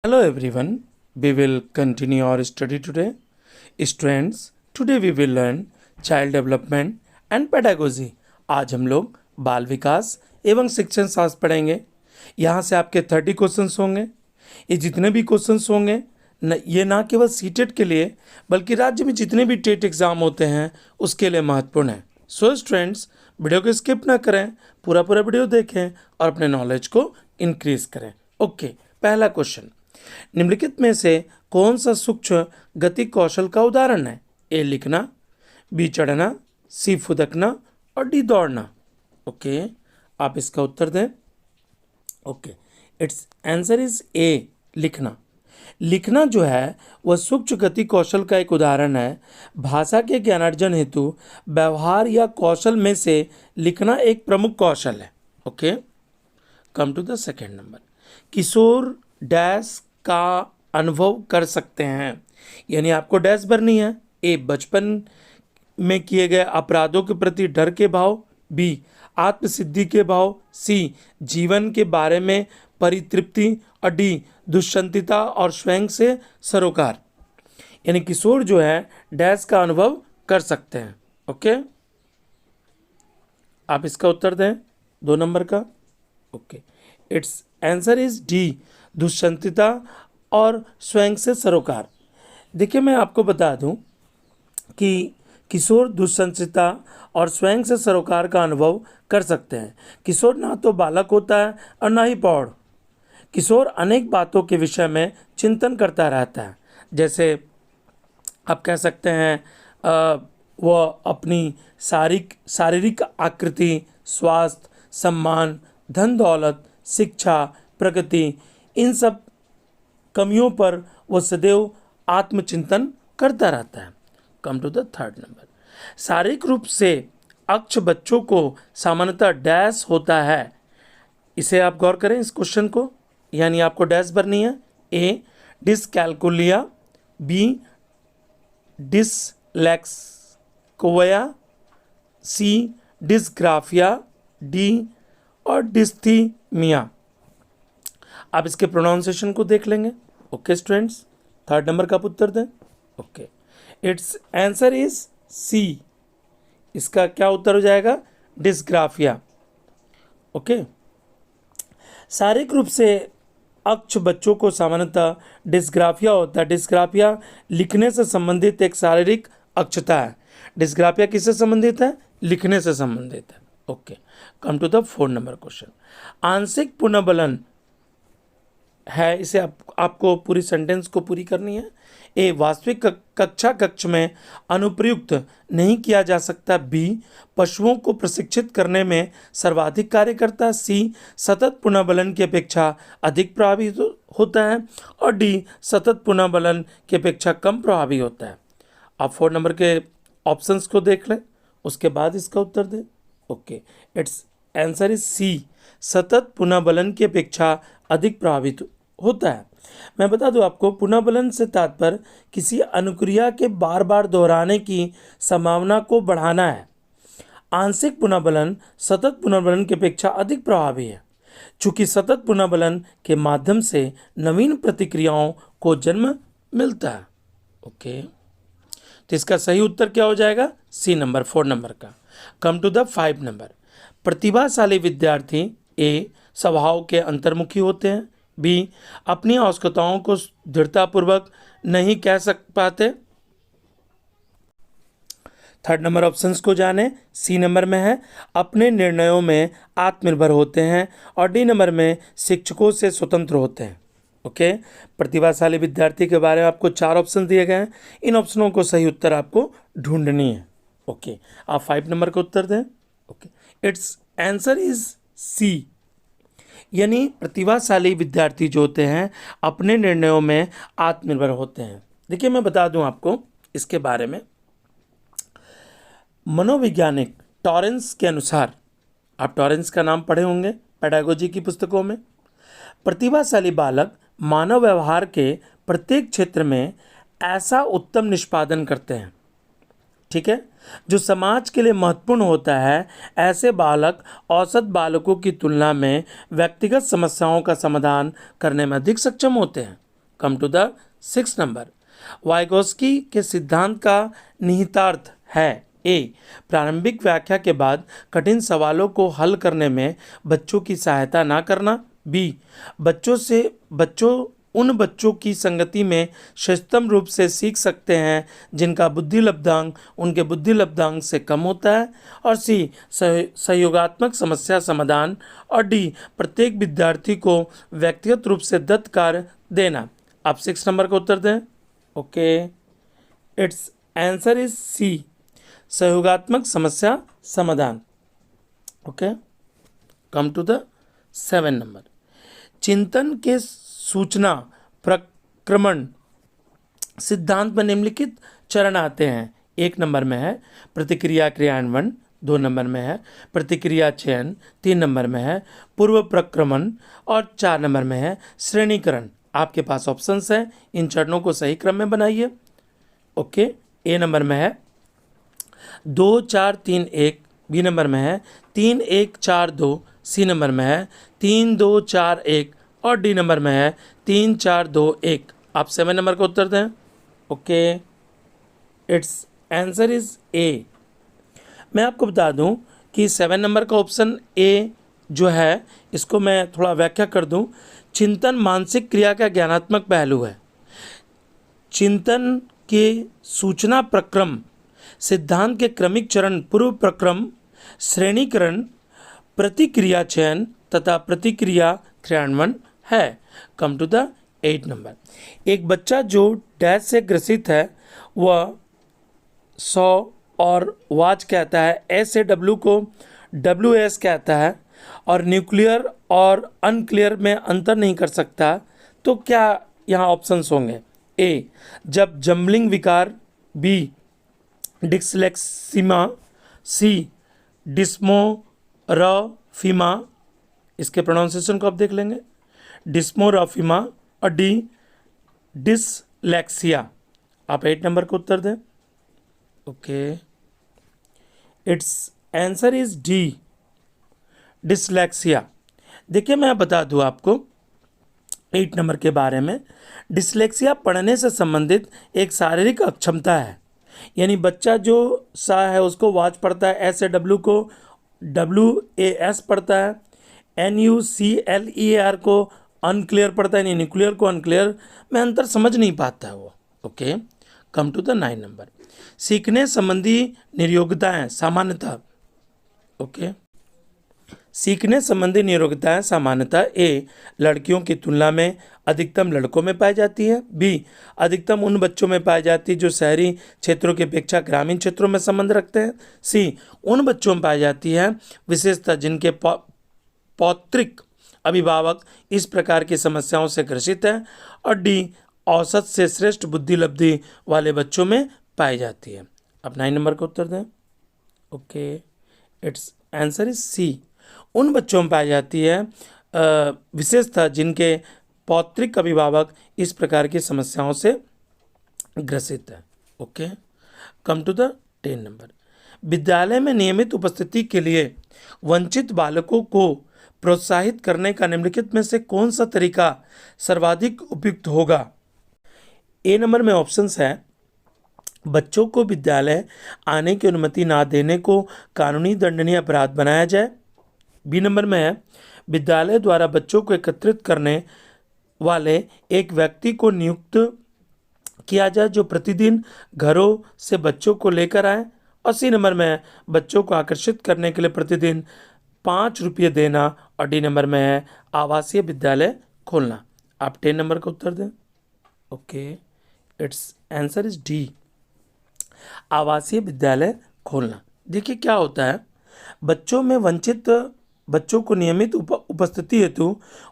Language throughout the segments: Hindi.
Hello everyone, we will continue our study today. Students, today we will learn child development and pedagogy. आज हम लोग बाल विकास एवं शिक्षण शास्त्र पढ़ेंगे। यहाँ से आपके 30 क्वेश्चंस होंगे। ये जितने भी क्वेश्चंस होंगे ये ना केवल सीटेट के लिए बल्कि राज्य में जितने भी टेट एग्ज़ाम होते हैं उसके लिए महत्वपूर्ण है। सो स्टूडेंट्स, वीडियो को स्किप ना करें, पूरा वीडियो देखें और अपने नॉलेज को इंक्रीज करें। ओके, पहला क्वेश्चन, निम्नलिखित में से कौन सा सूक्ष्म गति कौशल का उदाहरण है? ए लिखना, बी चढ़ना, सी फुदकना और डी दौड़ना। ओके, आप इसका उत्तर दें। ओके, इट्स आंसर इज ए लिखना। लिखना जो है वह सूक्ष्म गति कौशल का एक उदाहरण है। भाषा के ज्ञानार्जन हेतु व्यवहार या कौशल में से लिखना एक प्रमुख कौशल है। Okay, come to the second number, किशोर डैश का अनुभव कर सकते हैं, यानी आपको डैश भरनी है। ए बचपन में किए गए अपराधों के प्रति डर के भाव, बी आत्मसिद्धि के भाव, सी जीवन के बारे में परितृप्ति और डी दुष्चंतिता और स्वयं से सरोकार। यानी किशोर जो है डैश का अनुभव कर सकते हैं। ओके, आप इसका उत्तर दें 2 नंबर का। Okay, it's answer is D दुष्चंतिता और स्वयं से सरोकार। देखिए, मैं आपको बता दूं कि किशोर दुष्चंतिता और स्वयं से सरोकार का अनुभव कर सकते हैं। किशोर ना तो बालक होता है और ना ही प्रौढ़। किशोर अनेक बातों के विषय में चिंतन करता रहता है। जैसे आप कह सकते हैं वह अपनी शारीरिक आकृति, स्वास्थ्य, सम्मान, धन दौलत, शिक्षा, प्रगति, इन सब कमियों पर वह सदैव आत्मचिंतन करता रहता है। Come to the third number, शारीरिक रूप से अक्ष बच्चों को सामान्यतः डैश होता है। इसे आप गौर करें इस क्वेश्चन को, यानी आपको डैश भरनी है। ए डिसकैल्कुलिया, बी डिसलेक्सिया, सी डिसग्राफिया, डी और डिस्थीमिया। आप इसके प्रोनाउंसिएशन को देख लेंगे। ओके स्टूडेंट्स, 3rd नंबर का आप उत्तर दें। Okay, it's answer is C. इसका क्या उत्तर हो जाएगा? डिसग्राफिया। ओके, शारीरिक रूप से अक्ष बच्चों को सामान्यतः डिसग्राफिया होता है। डिसग्राफिया लिखने से संबंधित एक शारीरिक अक्षता है। डिसग्राफिया किससे संबंधित है? लिखने से संबंधित है। Okay, come to the 4th number question, आंशिक पुनर्बलन है, इसे आपको पूरी सेंटेंस को पूरी करनी है। ए वास्तविक कक्ष में अनुप्रयुक्त नहीं किया जा सकता, बी पशुओं को प्रशिक्षित करने में सर्वाधिक कार्य करता है, सी सतत पुनर्बलन की अपेक्षा अधिक प्रभावी होता है और डी सतत पुनर्बलन की अपेक्षा कम प्रभावी होता है। आप 4 नंबर के ऑप्शंस को देख लें, उसके बाद इसका उत्तर दें। Okay, it's answer is C, सतत पुनर्बलन की अपेक्षा अधिक प्रभावित होता है। मैं बता दूं आपको, पुनर्बलन से तात्पर्य किसी अनुक्रिया के बार बार दोहराने की संभावना को बढ़ाना है। आंशिक पुनर्बलन सतत पुनर्बलन की अपेक्षा अधिक प्रभावी है, चूंकि सतत पुनर्बलन के माध्यम से नवीन प्रतिक्रियाओं को जन्म मिलता है। ओके, तो इसका सही उत्तर क्या हो जाएगा? सी नंबर, 4 नंबर का। कम टू द 5 नंबर, प्रतिभाशाली विद्यार्थी ए स्वभाव के अंतर्मुखी होते हैं, बी अपनी आवश्यकताओं को दृढ़तापूर्वक नहीं कह पाते। 3rd नंबर ऑप्शंस को जाने। सी नंबर में है अपने निर्णयों में आत्मनिर्भर होते हैं और डी नंबर में शिक्षकों से स्वतंत्र होते हैं। ओके, प्रतिभाशाली विद्यार्थी के बारे में आपको 4 ऑप्शन दिए गए हैं। इन ऑप्शनों को सही उत्तर आपको ढूंढनी है। ओके, आप 5 नंबर का उत्तर दें। Okay, it's answer is C, यानी प्रतिभाशाली विद्यार्थी जो होते हैं अपने निर्णयों में आत्मनिर्भर होते हैं। देखिए, मैं बता दूं आपको इसके बारे में, मनोवैज्ञानिक टॉरेंस के अनुसार, आप टॉरेंस का नाम पढ़े होंगे पेडागोजी की पुस्तकों में, प्रतिभाशाली बालक मानव व्यवहार के प्रत्येक क्षेत्र में ऐसा उत्तम निष्पादन करते हैं, ठीक है, जो समाज के लिए महत्वपूर्ण होता है। ऐसे बालक औसत बालकों की तुलना में व्यक्तिगत समस्याओं का समाधान करने में अधिक सक्षम होते हैं। Come to the 6 number. Vygotsky के सिद्धांत का निहितार्थ है ए, प्रारंभिक व्याख्या के बाद कठिन सवालों को हल करने में बच्चों की सहायता ना करना। बी, उन बच्चों की संगति में श्रेष्ठतम रूप से सीख सकते हैं जिनका बुद्धि लब्धांक उनके बुद्धि लब्धांक से कम होता है। और सी, सहयोगात्मक समस्या समाधान। और डी, प्रत्येक विद्यार्थी को व्यक्तिगत रूप से दत्त कार्य देना। आप 6 नंबर का उत्तर दें। Okay, it's answer is C, सहयोगात्मक समस्या समाधान। Okay, come to the 7 number. चिंतन के सूचना प्रक्रमण सिद्धांत में निम्नलिखित चरण आते हैं। 1 नंबर में है प्रतिक्रिया क्रियान्वयन, 2 नंबर में है प्रतिक्रिया चयन, 3 नंबर में है पूर्व प्रक्रमण और 4 नंबर में है श्रेणीकरण। आपके पास ऑप्शंस हैं, इन चरणों को सही क्रम में बनाइए। ओके, ए नंबर में है 2 4 3 1, बी नंबर में है 3 1 4 2, सी नंबर में है 3 2 4 1 और डी नंबर में है 3 4 2 1। आप 7 नंबर का उत्तर दें। ओके, इट्स आंसर इज ए। मैं आपको बता दूं कि 7 नंबर का ऑप्शन ए जो है, इसको मैं थोड़ा व्याख्या कर दूं। चिंतन मानसिक क्रिया का ज्ञानात्मक पहलू है। चिंतन के सूचना प्रक्रम सिद्धांत के क्रमिक चरण पूर्व प्रक्रम, श्रेणीकरण, प्रतिक्रिया चयन तथा प्रतिक्रिया क्रियान्वयन है। Come to the 8 number. एक बच्चा जो डैश से ग्रसित है वह 100 और वाच कहता है, एस से डब्ल्यू को WS कहता है और न्यूक्लियर और अनक्लियर में अंतर नहीं कर सकता। तो क्या यहाँ ऑप्शंस होंगे? ए, जब जम्बलिंग विकार, बी डिस्लेक्सिमा, सी डिस्मोरफिमा, इसके प्रोनाउंसिएशन को आप देख लेंगे, डिस्मोरफिमा, और डी डिसलेक्सिया। आप 8 नंबर को उत्तर दें। Okay, it's answer is D, dyslexia. देखिए, मैं बता दूं आपको 8 नंबर के बारे में। डिसलेक्सिया पढ़ने से संबंधित एक शारीरिक अक्षमता है, यानी बच्चा जो सा है उसको वाच पढ़ता है, एस से डब्ल्यू को WAS पढ़ता है, NUCLEAR को अनक्लियर पढ़ता है, यानी न्यूक्लियर को अनक्लियर में अंतर समझ नहीं पाता है वो। Okay, come to the 9 number. सीखने संबंधी नियोग्यताएं सामान्यतः, ओके, सीखने संबंधी नियोग्यताएं सामान्यतः ए, लड़कियों की तुलना में अधिकतम लड़कों में पाई जाती है, बी, अधिकतम उन बच्चों में पाई जाती है जो शहरी क्षेत्रों की अपेक्षा ग्रामीण क्षेत्रों में संबंध रखते हैं, सी, उन बच्चों में पाई जाती है विशेषतः जिनके पौत्रिक अभिभावक इस प्रकार की समस्याओं से ग्रसित हैं, और डी, औसत से श्रेष्ठ बुद्धि लब्धि वाले बच्चों में पाई जाती है। अब 9 नंबर का उत्तर दें। Okay, it's answer is C, उन बच्चों में पाई जाती है विशेषतः जिनके पौत्रिक अभिभावक इस प्रकार की समस्याओं से ग्रसित है। Okay, come to the 10 number. विद्यालय में नियमित उपस्थिति के लिए वंचित बालकों को प्रोत्साहित करने का निम्नलिखित में से कौन सा तरीका सर्वाधिक उपयुक्त होगा? ए नंबर में ऑप्शंस है बच्चों को विद्यालय आने की अनुमति ना देने को कानूनी दंडनीय अपराध बनाया जाए, बी नंबर में है विद्यालय द्वारा बच्चों को एकत्रित करने वाले एक व्यक्ति को नियुक्त किया जाए जो प्रतिदिन घरों से बच्चों को लेकर आए, और सी नंबर में है बच्चों को आकर्षित करने के लिए प्रतिदिन 5 रुपये देना, और डी नंबर में है आवासीय विद्यालय खोलना। आप 10 नंबर का उत्तर दें। Okay, it's answer is D, आवासीय विद्यालय खोलना। देखिए क्या होता है, बच्चों में वंचित बच्चों को नियमित उपस्थिति हेतु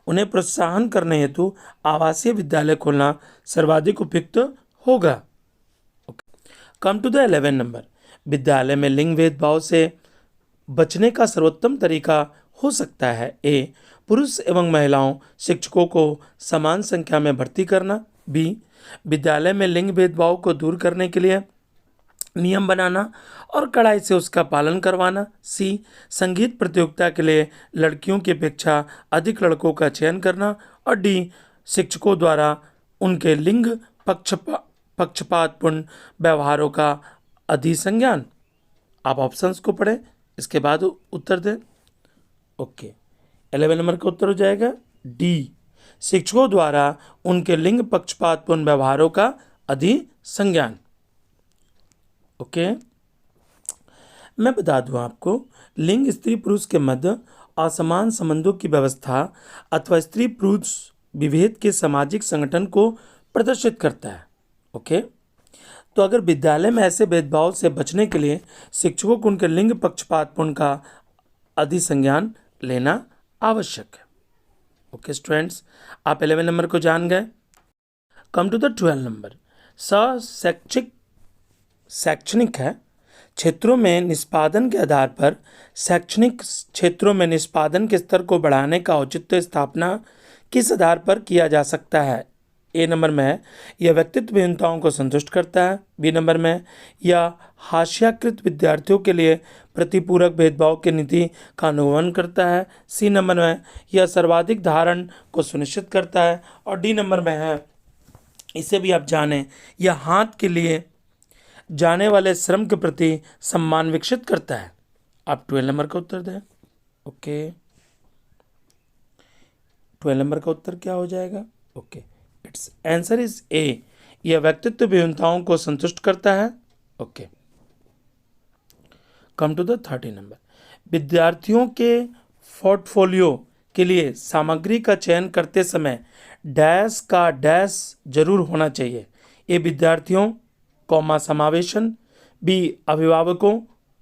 उन्हें प्रोत्साहन करने हेतु आवासीय विद्यालय खोलना सर्वाधिक उपयुक्त होगा। Come to the 11 number. विद्यालय में लिंग भेदभाव से बचने का सर्वोत्तम तरीका हो सकता है ए, पुरुष एवं महिलाओं शिक्षकों को समान संख्या में भर्ती करना, बी, विद्यालय में लिंग भेदभाव को दूर करने के लिए नियम बनाना और कड़ाई से उसका पालन करवाना, सी, संगीत प्रतियोगिता के लिए लड़कियों की अपेक्षा अधिक लड़कों का चयन करना, और डी, शिक्षकों द्वारा उनके लिंग पक्षपातपूर्ण व्यवहारों का अधिसंज्ञान। आप ऑप्शंस को पढ़ें, इसके बाद उत्तर दें। ओके, 11 नंबर का उत्तर हो जाएगा डी, शिक्षकों द्वारा उनके लिंग पक्षपातपूर्ण व्यवहारों का अधिसंज्ञान। ओके, मैं बता दूं आपको, लिंग स्त्री पुरुष के मध्य असमान संबंधों की व्यवस्था अथवा स्त्री पुरुष विभेद के सामाजिक संगठन को प्रदर्शित करता है। ओके, तो अगर विद्यालय में ऐसे भेदभाव से बचने के लिए शिक्षकों को उनके लिंग पक्षपातपूर्ण का अधिसंज्ञान लेना आवश्यक है। ओके स्टूडेंट्स, आप 11 नंबर को जान गए। Come to the 12 number. शैक्षणिक है, क्षेत्रों में निष्पादन के आधार पर शैक्षणिक क्षेत्रों में निष्पादन के स्तर को बढ़ाने का औचित्य स्थापना किस आधार पर किया जा सकता है। ए नंबर में है, यह व्यक्तित्व भिन्नताओं को संतुष्ट करता है। बी नंबर में, यह हास्याकृत विद्यार्थियों के लिए प्रतिपूरक भेदभाव की नीति का अनुगमन करता है। सी नंबर में, यह सर्वाधिक धारण को सुनिश्चित करता है। और डी नंबर में है, इसे भी आप जानें, यह हाथ के लिए जाने वाले श्रम के प्रति सम्मान विकसित करता है। आप 12 नंबर का उत्तर दें। ओके, 12 नंबर का उत्तर क्या हो जाएगा? Okay, it's answer is A, यह व्यक्तित्व भिन्नताओं को संतुष्ट करता है। Okay, come to the 13 number. विद्यार्थियों के पोर्टफोलियो के लिए सामग्री का चयन करते समय डैश का डैश जरूर होना चाहिए। ए विद्यार्थियों कॉमा समावेशन, बी अभिभावकों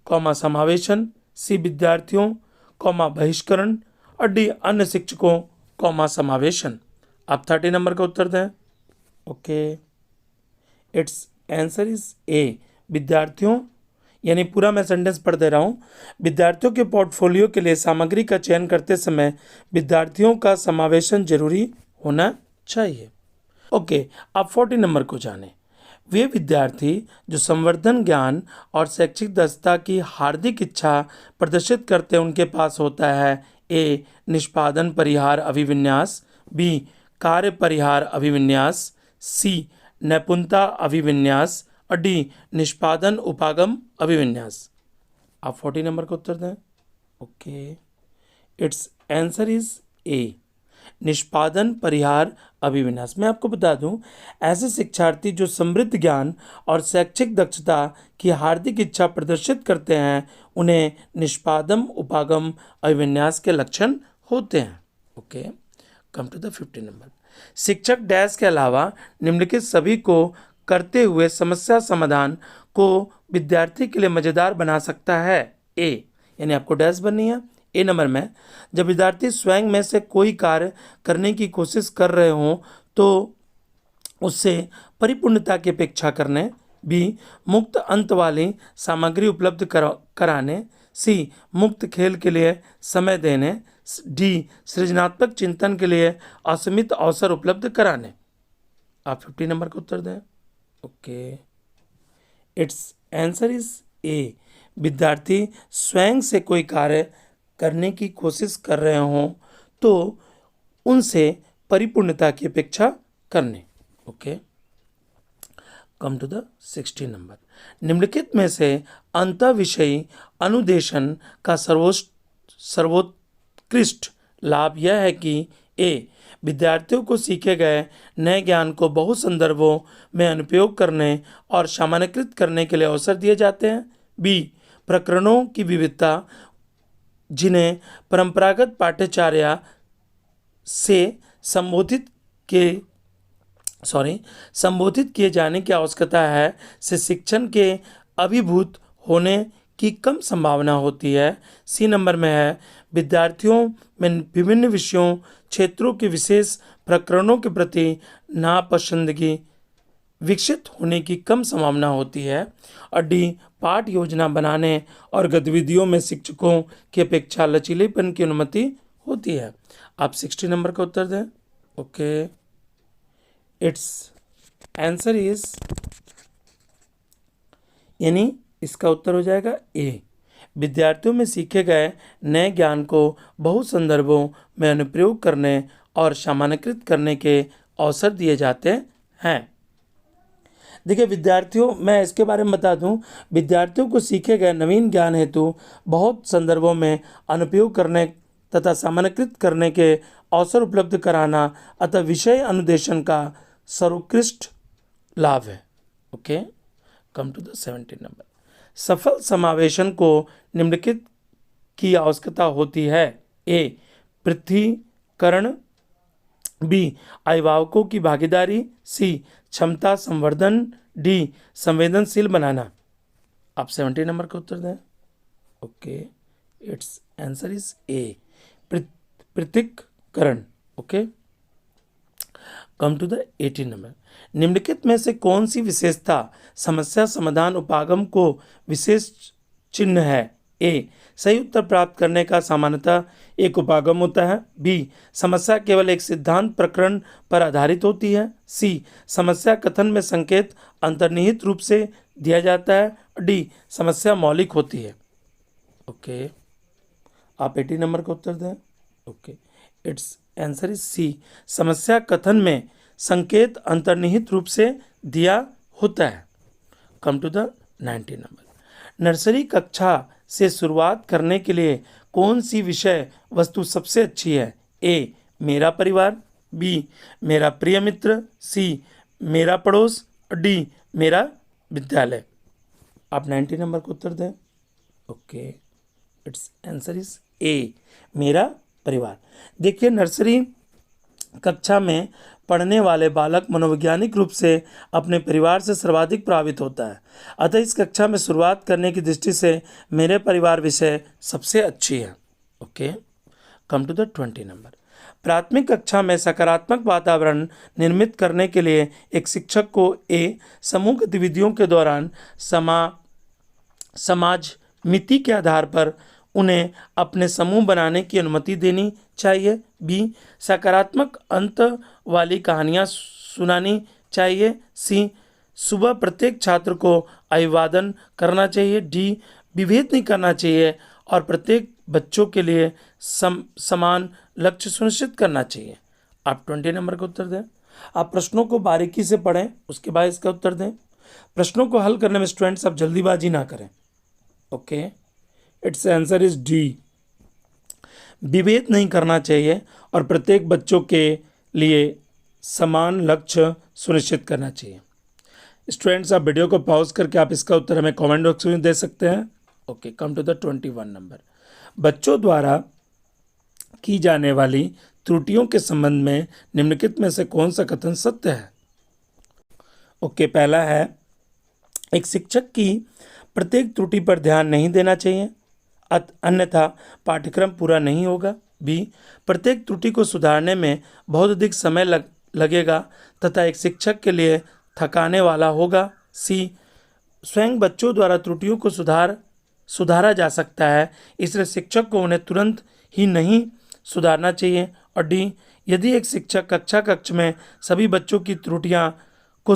कॉमा समावेशन, सी विद्यार्थियों कॉमा बहिष्करण, और डी अन्य शिक्षकों कॉमा समावेशन। आप 30 नंबर का उत्तर दें। ओके, इट्स आंसर इज ए, विद्यार्थियों, यानी पूरा मैं सेंटेंस पढ़ दे रहा हूँ। विद्यार्थियों के पोर्टफोलियो के लिए सामग्री का चयन करते समय विद्यार्थियों का समावेशन जरूरी होना चाहिए। ओके, आप 40 नंबर को जानें। वे विद्यार्थी जो संवर्धन ज्ञान और शैक्षिक दक्षता की हार्दिक इच्छा प्रदर्शित करते हैं उनके पास होता है ए निष्पादन परिहार अभिविन्यास, बी कार्य परिहार अभिविन्यास, सी नैपुणता अभिविन्यास, और डी निष्पादन उपागम अभिविन्यास। आप 40 नंबर का उत्तर दें। ओके, इट्स आंसर इज ए, निष्पादन परिहार अभिविन्यास। मैं आपको बता दूं, ऐसे शिक्षार्थी जो समृद्ध ज्ञान और शैक्षिक दक्षता की हार्दिक इच्छा प्रदर्शित करते हैं उन्हें निष्पादन उपागम अभिविन्यास के लक्षण होते हैं। Okay, come to the 15 number. शिक्षक डैश के अलावा निम्नलिखित सभी को करते हुए समस्या समाधान को विद्यार्थी के लिए मजेदार बना सकता है। ए, यानी आपको डैश बननी है। ए नंबर में, जब विद्यार्थी स्वयं में से कोई कार्य करने की कोशिश कर रहे हों तो उससे परिपूर्णता की अपेक्षा करने। बी मुक्त अंत वाली सामग्री उपलब्ध कराने। सी मुक्त खेल के लिए समय देने। डी सृजनात्मक चिंतन के लिए असीमित अवसर उपलब्ध कराने। आप 50 नंबर का उत्तर दें। ओके, इट्स आंसर इज ए, विद्यार्थी स्वयं से कोई कार्य करने की कोशिश कर रहे हों तो उनसे परिपूर्णता की अपेक्षा करने। Okay, come to the 16 number. निम्नलिखित में से अंतःविषयी अनुदेशन का सर्वोत्कृष्ट लाभ यह है कि ए विद्यार्थियों को सीखे गए नए ज्ञान को बहु संदर्भों में अनुप्रयोग करने और सामान्यकृत करने के लिए अवसर दिए जाते हैं। बी प्रकरणों की विविधता जिन्हें परंपरागत पाठ्यचर्या से संबोधित किए जाने की आवश्यकता है से शिक्षण के अभिभूत होने की कम संभावना होती है। सी नंबर में है, विद्यार्थियों में विभिन्न विषयों क्षेत्रों के विशेष प्रकरणों के प्रति नापसंदगी विकसित होने की कम संभावना होती है। और डी पाठ योजना बनाने और गतिविधियों में शिक्षकों की अपेक्षा लचीलेपन की अनुमति होती है। आप 60 नंबर का उत्तर दें। ओके, इट्स आंसर इज, यानी इसका उत्तर हो जाएगा ए, विद्यार्थियों में सीखे गए नए ज्ञान को बहु संदर्भों में अनुप्रयोग करने और सामान्यकृत करने के अवसर दिए जाते हैं। देखिए विद्यार्थियों, मैं इसके बारे में बता दूं, विद्यार्थियों को सीखे गए नवीन ज्ञान हेतु बहुत संदर्भों में अनुप्रयोग करने तथा सामान्यकृत करने के अवसर उपलब्ध कराना अतः विषय अनुदेशन का सर्वोत्कृष्ट लाभ है। Okay, come to the 17 number. सफल समावेशन को निम्नलिखित की आवश्यकता होती है। ए, पृथ्वीकरण। बी, अभिभावकों की भागीदारी। सी, क्षमता संवर्धन। डी, संवेदनशील बनाना। आप 70 नंबर का उत्तर दें। Okay, it's answer is A, पृथक्करण। Okay, come to the 18 number. निम्नलिखित में से कौन सी विशेषता समस्या समाधान उपागम को विशेष चिन्ह है। ए, सही उत्तर प्राप्त करने का सामान्यतः एक उपागम होता है। बी, समस्या केवल एक सिद्धांत प्रकरण पर आधारित होती है। सी, समस्या कथन में संकेत अंतर्निहित रूप से दिया जाता है। डी, समस्या मौलिक होती है। ओके, आप 80 नंबर का उत्तर दें। Okay, it's answer is C, समस्या कथन में संकेत अंतर्निहित रूप से दिया होता है। Come to the 90 number. Nursery कक्षा से शुरुआत करने के लिए कौन सी विषय वस्तु सबसे अच्छी है। ए, मेरा परिवार। बी, मेरा प्रिय मित्र। सी, मेरा पड़ोस। डी, मेरा विद्यालय। आप 90 नंबर को उत्तर दें। ओके, इट्स आंसर इज ए, मेरा परिवार। देखिए नर्सरी कक्षा में पढ़ने वाले बालक मनोवैज्ञानिक रूप से अपने परिवार से सर्वाधिक प्रभावित होता है, अतः इस कक्षा में शुरुआत करने की दृष्टि से मेरे परिवार विषय सबसे अच्छी है। Okay, come to the 20 number. प्राथमिक कक्षा में सकारात्मक वातावरण निर्मित करने के लिए एक शिक्षक को ए, समूह गतिविधियों के दौरान समाज मिति के आधार पर उन्हें अपने समूह बनाने की अनुमति देनी चाहिए। बी, सकारात्मक अंत वाली कहानियाँ सुनानी चाहिए। सी, सुबह प्रत्येक छात्र को अभिवादन करना चाहिए। डी, विभेद नहीं करना चाहिए और प्रत्येक बच्चों के लिए समान लक्ष्य सुनिश्चित करना चाहिए। आप 20 नंबर का उत्तर दें। आप प्रश्नों को बारीकी से पढ़ें, उसके बाद इसका उत्तर दें। प्रश्नों को हल करने में स्टूडेंट्स अब जल्दीबाजी ना करें। Okay, it's answer is D, विभेद नहीं करना चाहिए और प्रत्येक बच्चों के लिए समान लक्ष्य सुनिश्चित करना चाहिए। स्टूडेंट्स, आप वीडियो को पॉज करके आप इसका उत्तर हमें कमेंट बॉक्स में दे सकते हैं। Okay, come to the 21 number. बच्चों द्वारा की जाने वाली त्रुटियों के संबंध में निम्नलिखित में से कौन सा कथन सत्य है। ओके, पहला है, एक शिक्षक की प्रत्येक त्रुटि पर ध्यान नहीं देना चाहिए, अन्यथा पाठ्यक्रम पूरा नहीं होगा। बी, प्रत्येक त्रुटि को सुधारने में बहुत अधिक समय लगेगा तथा एक शिक्षक के लिए थकाने वाला होगा। सी, स्वयं बच्चों द्वारा त्रुटियों को सुधारा जा सकता है, इसलिए शिक्षक को उन्हें तुरंत ही नहीं सुधारना चाहिए। और डी, यदि एक शिक्षक कक्ष में सभी बच्चों की त्रुटियां को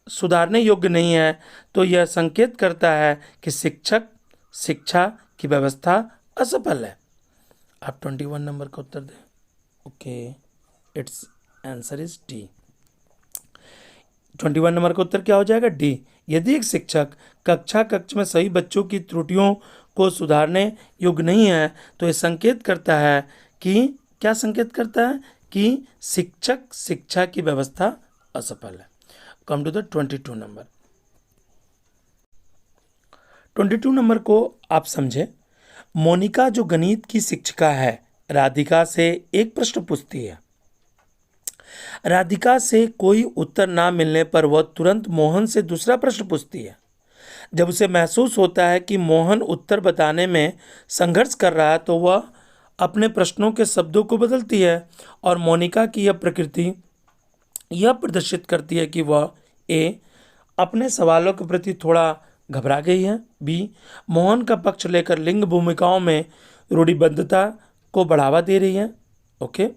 सुधारने योग्य नहीं है तो यह संकेत करता है कि शिक्षा की व्यवस्था असफल है। आप 21 नंबर का उत्तर दें। Okay, it's answer is D, 21 number का उत्तर क्या हो जाएगा, डी। यदि एक शिक्षक कक्ष में सभी बच्चों की त्रुटियों को सुधारने योग्य नहीं है तो यह संकेत करता है कि क्या संकेत करता है कि शिक्षा की व्यवस्था असफल है। Come to the 22 number. 22 number को आप समझे। मोनिका जो गणित की शिक्षिका है, राधिका से एक प्रश्न पूछती है। राधिका से कोई उत्तर ना मिलने पर वह तुरंत मोहन से दूसरा प्रश्न पूछती है। जब उसे महसूस होता है कि मोहन उत्तर बताने में संघर्ष कर रहा है तो वह अपने प्रश्नों के शब्दों को बदलती है और मोनिका की यह प्रकृति यह प्रदर्शित करती है कि वह ए, अपने सवालों के प्रति थोड़ा घबरा गई है। बी, मोहन का पक्ष लेकर लिंग भूमिकाओं में रूढ़िबद्धता को बढ़ावा दे रही है। ओके।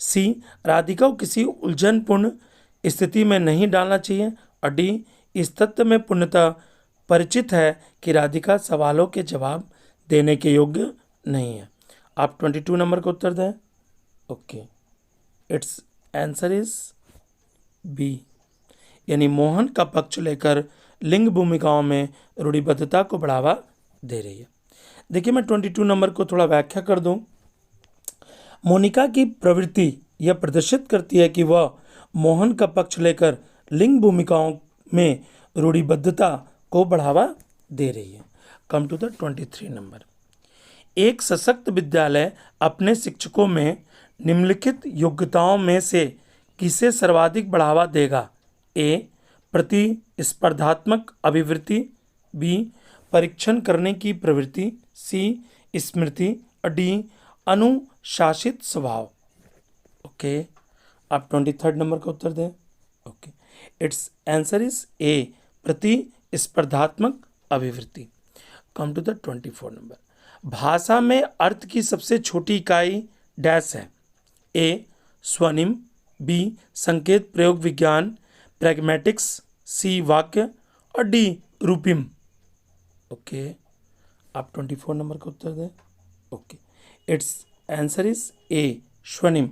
सी, राधिका को किसी उलझनपूर्ण स्थिति में नहीं डालना चाहिए। और डी, इस तथ्य में पूर्णतः परिचित है कि राधिका सवालों के जवाब देने के योग्य नहीं है। आप 22 नंबर का उत्तर दें। Okay, it's answer is B, यानी मोहन का पक्ष लेकर लिंग भूमिकाओं में रूढ़िबद्धता को बढ़ावा दे रही है। देखिए मैं 22 नंबर को थोड़ा व्याख्या कर दूं। मोनिका की प्रवृत्ति यह प्रदर्शित करती है कि वह मोहन का पक्ष लेकर लिंग भूमिकाओं में रूढ़िबद्धता को बढ़ावा दे रही है। Come to the 23 number. एक सशक्त विद्यालय अपने शिक्षकों में निम्नलिखित योग्यताओं में से किसे सर्वाधिक बढ़ावा देगा? ए, प्रतिस्पर्धात्मक अभिवृत्ति, बी, परीक्षण करने की प्रवृत्ति, सी, स्मृति, डी, अनुशासित स्वभाव। ओके, आप 23 नंबर का उत्तर दें। Okay, it's answer is A, प्रतिस्पर्धात्मक अभिवृत्ति। Come to the 24 number. भाषा में अर्थ की सबसे छोटी इकाई डैश है? ए, स्वनिम, बी, संकेत प्रयोग विज्ञान प्रैग्मेटिक्स, सी, वाक्य, और डी, रूपिम। ओके, आप 24 नंबर का उत्तर दें। Okay, it's answer is A, स्वनिम।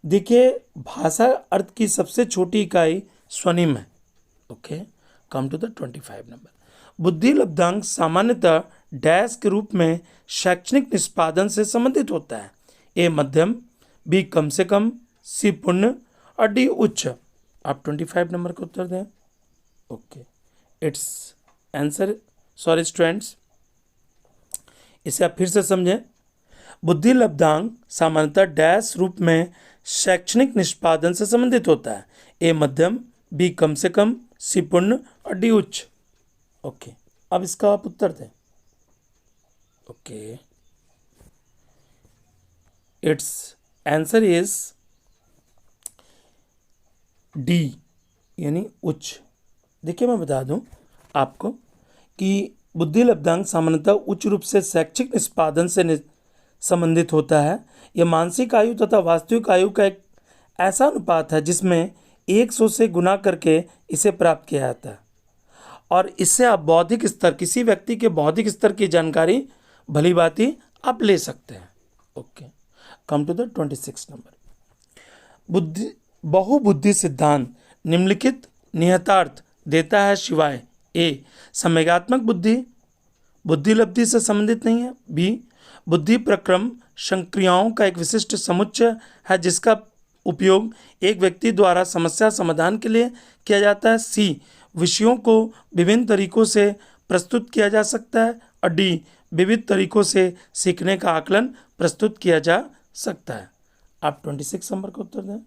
देखिए भाषा अर्थ की सबसे छोटी इकाई स्वनिम है। Okay, come to the 25 number. बुद्धि लब्धांक सामान्यतः डैश के रूप में शैक्षणिक निष्पादन से संबंधित होता है? ए, मध्यम, बी, कम से कम, सी, पूर्ण, और डी, उच्च। आप 25 नंबर का उत्तर दें। Okay, it's answer, sorry students, इसे आप फिर से समझें। बुद्धि लब्धांक सामान्यतः डैश रूप में शैक्षणिक निष्पादन से संबंधित होता है? ए, मध्यम, बी, कम से कम, सी, पूर्ण, और डी, उच्च। ओके, अब इसका आप उत्तर दें। Okay, it's answer is D, यानी उच्च। देखिए मैं बता दूं आपको कि बुद्धि लब्धांक सामान्यतः उच्च रूप से शैक्षिक निष्पादन से संबंधित होता है। यह मानसिक आयु तथा वास्तविक आयु का एक ऐसा अनुपात है जिसमें 100 से गुना करके इसे प्राप्त किया जाता है, और इससे आप बौद्धिक स्तर, किसी व्यक्ति के बौद्धिक स्तर की जानकारी भली भांति आप ले सकते हैं। Okay, come to the 26 number. बहुबुद्धि सिद्धांत निम्नलिखित निहितार्थ देता है शिवाय ए, संवेगात्मक बुद्धि बुद्धि लब्धि से संबंधित नहीं है, बी, बुद्धि प्रक्रम संक्रियाओं का एक विशिष्ट समुच्चय है जिसका उपयोग एक व्यक्ति द्वारा समस्या समाधान के लिए किया जाता है, सी, विषयों को विभिन्न तरीकों से प्रस्तुत किया जा सकता है, और डी, विविध तरीकों से सीखने का आकलन प्रस्तुत किया जा सकता है। आप 26 नंबर का उत्तर दें।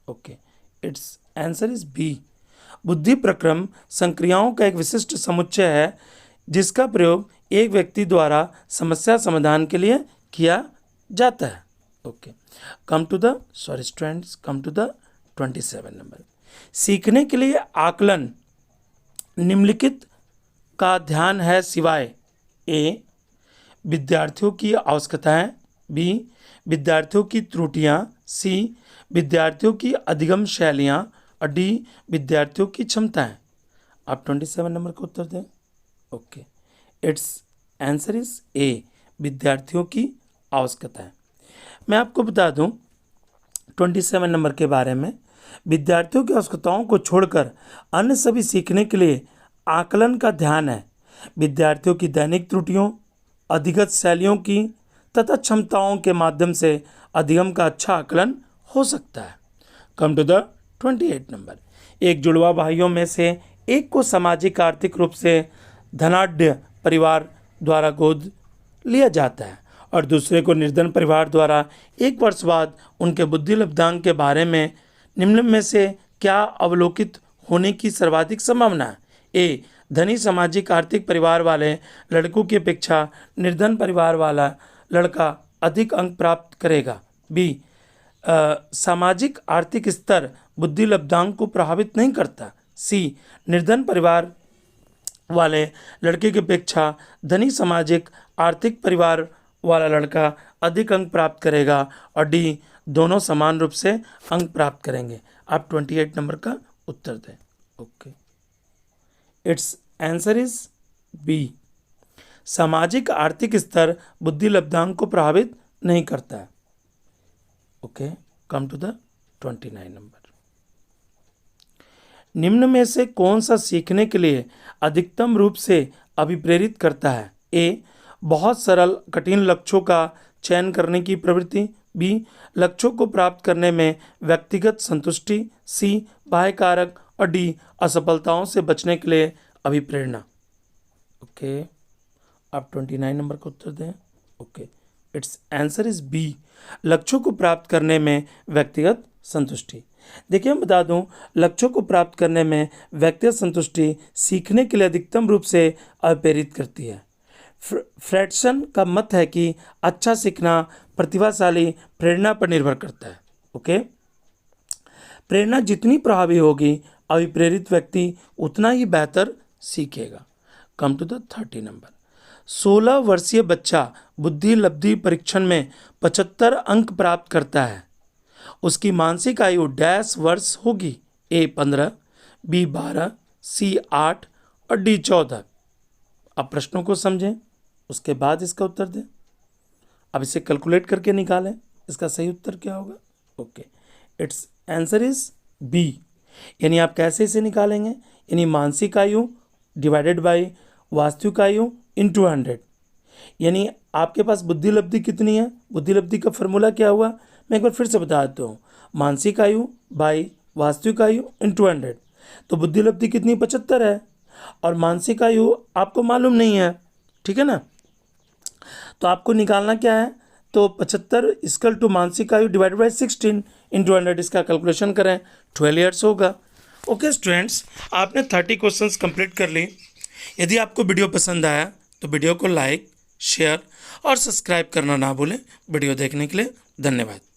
Okay, it's answer is B, बुद्धि प्रक्रम संक्रियाओं का एक विशिष्ट समुच्चय है जिसका प्रयोग एक व्यक्ति द्वारा समस्या समाधान के लिए किया जाता है। Okay, come to the, sorry students, come to the 27 number. सीखने के लिए आकलन निम्नलिखित का ध्यान है सिवाय ए, विद्यार्थियों की आवश्यकताएं, बी, विद्यार्थियों की त्रुटियां, सी, विद्यार्थियों की अधिगम शैलियां, और डी, विद्यार्थियों की क्षमताएं। आप 27 नंबर का उत्तर दें। ओके, इट्स आंसर इज ए, विद्यार्थियों की आवश्यकताएं। मैं आपको बता दूं 27 नंबर के बारे में। विद्यार्थियों की आवश्यकताओं को छोड़कर अन्य सभी सीखने के लिए आकलन का ध्यान है। विद्यार्थियों की दैनिक त्रुटियों, अधिगत शैलियों की तथा क्षमताओं के माध्यम से अधिगम का अच्छा आकलन हो सकता है। Come to the 28 number. एक जुड़वा भाइयों में से एक को सामाजिक आर्थिक रूप से धनाढ्य परिवार द्वारा गोद लिया जाता है और दूसरे को निर्धन परिवार द्वारा। 1 वर्ष बाद उनके बुद्धि लब्धांक के बारे में निम्न में से क्या अवलोकित होने की सर्वाधिक संभावना है? ए, धनी सामाजिक आर्थिक परिवार वाले लड़कों की अपेक्षा निर्धन परिवार वाला लड़का अधिक अंक प्राप्त करेगा, बी, सामाजिक आर्थिक स्तर बुद्धि लब्धांक को प्रभावित नहीं करता, सी, निर्धन परिवार वाले लड़के की अपेक्षा धनी सामाजिक आर्थिक परिवार वाला लड़का अधिक अंक प्राप्त करेगा, और डी, दोनों समान रूप से अंक प्राप्त करेंगे। आप 28 नंबर का उत्तर दें। Okay, it's answer is B, सामाजिक आर्थिक स्तर बुद्धि लब्धांक को प्रभावित नहीं करता है। Okay, come to the 29 number. निम्न में से कौन सा सीखने के लिए अधिकतम रूप से अभिप्रेरित करता है? ए, बहुत सरल कठिन लक्ष्यों का चयन करने की प्रवृत्ति। बी, लक्ष्यों को प्राप्त करने में व्यक्तिगत संतुष्टि। सी, बाह्य कारक। और डी, असफलताओं से बचने के लिए अभिप्रेरणा। ओके, आप 29 नंबर का उत्तर दें। Okay, it's answer is B, लक्ष्यों को प्राप्त करने में व्यक्तिगत संतुष्टि। देखिए, मैं बता दूं, लक्ष्यों को प्राप्त करने में व्यक्तिगत संतुष्टि सीखने के लिए अधिकतम रूप से अप्रेरित करती है। फ्रेडसन का मत है कि अच्छा सीखना प्रतिभाशाली प्रेरणा पर निर्भर करता है। ओके, प्रेरणा जितनी प्रभावी होगी, अभिप्रेरित व्यक्ति उतना ही बेहतर सीखेगा। कम टू द 30 नंबर। 16 वर्षीय बच्चा बुद्धि लब्धि परीक्षण में 75 अंक प्राप्त करता है, उसकी मानसिक आयु डैश वर्ष होगी? ए 15, बी 12, सी 8 और डी 14। अब प्रश्नों को समझें, उसके बाद इसका उत्तर दें। अब इसे कैलकुलेट करके निकालें, इसका सही उत्तर क्या होगा? Okay, it's answer is B. यानी आप कैसे इसे निकालेंगे? यानी मानसिक आयु डिवाइडेड बाय वास्तविक आयु इंटू 100। यानी आपके पास बुद्धि लब्धि कितनी है? बुद्धि लब्धि का फॉर्मूला क्या हुआ? मैं एक बार फिर से बता देता हूँ, मानसिक आयु बाई वास्तविक आयु इंटू 100। तो बुद्धि लब्धि कितनी? 75 है, और मानसिक आयु आपको मालूम नहीं है, ठीक है ना? तो आपको निकालना क्या है? तो 75 इक्वल टू मानसिक आयु डिवाइडेड बाई 16 इंटू 100। इसका कैलकुलेशन करें, 12 ईयर्स होगा। ओके स्टूडेंट्स, आपने 30 क्वेश्चंस कंप्लीट कर ली। यदि आपको वीडियो पसंद आया तो वीडियो को लाइक, शेयर और सब्सक्राइब करना ना भूलें। वीडियो देखने के लिए धन्यवाद।